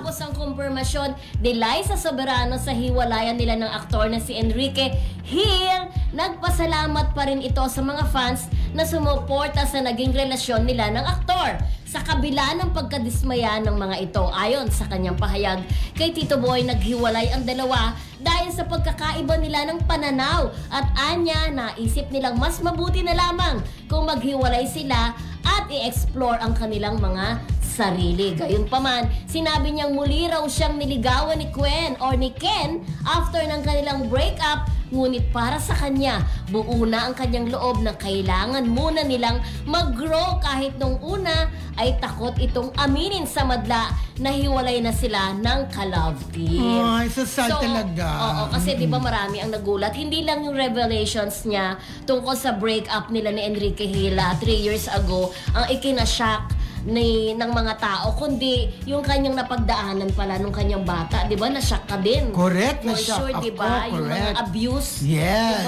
matapos ang kumpirmasyon ni Liza Soberano sa hiwalayan nila ng aktor na si Enrique Hill, nagpasalamat pa rin ito sa mga fans na sumuporta sa naging relasyon nila ng aktor. Sa kabila ng pagkadismaya ng mga ito, ayon sa kanyang pahayag, kay Tito Boy naghiwalay ang dalawa dahil sa pagkakaiba nila ng pananaw at anya naisip nilang mas mabuti na lamang kung maghiwalay sila at i-explore ang kanilang mga sarili. Gayunpaman, sinabi niyang muli raw siyang niligawan ni Ken after ng kanilang breakup, ngunit para sa kanya, buo na ang kanyang loob na kailangan muna nilang mag-grow kahit nung una ay takot itong aminin sa madla na hiwalay na sila ng ka-love team. Ay, so sad talaga. Oo, kasi di ba marami ang nagulat. Hindi lang yung revelations niya tungkol sa breakup nila ni Enrique Hill 3 years ago ang ikinashock ng mga tao, kundi yung kanyang napagdaanan pala nung kanyang bata, di ba? Na-shock ka din. Correct, for na-shock sure, ako, di ba? Yung mga abuse. Yes.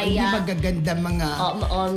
Hindi magaganda mga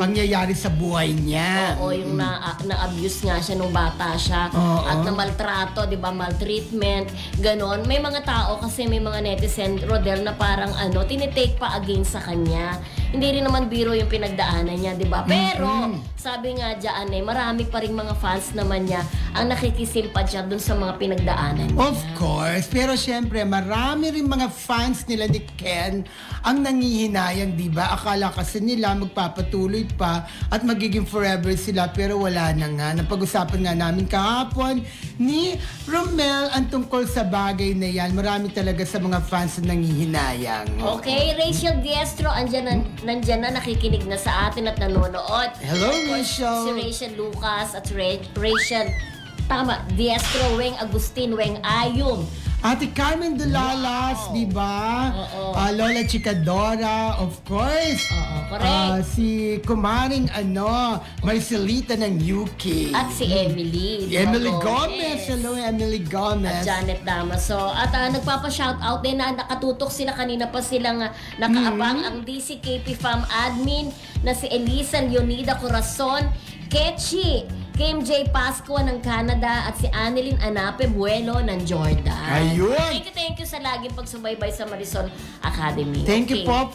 pangyayari sa buhay niya. Oo, yung na-abuse nga siya nung bata siya. At na-maltrato, di ba? Maltreatment, ganon. May mga tao kasi may mga netizen, Rodel, na parang tinitake pa against sa kanya. Hindi rin naman biro yung pinagdaanan niya, di ba? Pero, sabi nga dyan marami pa rin mga fans naman niya ang nakikisimpatya dun sa mga pinagdaanan niya. Of course. Pero syempre, marami rin mga fans nila ni Ken ang nangihinayang, di ba? Akala kasi nila magpapatuloy pa at magiging forever sila, pero wala na nga. Napag-usapan nga namin kahapon ni Romel ang tungkol sa bagay na yan. Marami talaga sa mga fans na nangihinayang. Okay, Rachel Diestro, nandyan na, nakikinig na sa atin at nanonood. Hello, Rachel. Si Rachel Lucas at Rachel Diestro, Weng Agustin, Weng Ayum. Ate Carmen Dulalas, di ba? Lola Chicadora, of course. Correct. Si Kumaring Marcelita ng UK. At si Emily. Emily Gomez. Hello, Emily Gomez. At Janet Damaso. At nagpapa-shoutout din na nakatutok sila. Kanina pa silang nakaabang ang DCKP Fam Admin na si Elisa Leonida Corazon, Kechi, Kim J. Pascua ng Canada at si Annelyn Anape Buelo ng Jordan. Ayun! Thank you sa laging pagsubaybay sa Marisol Academy. Thank you po.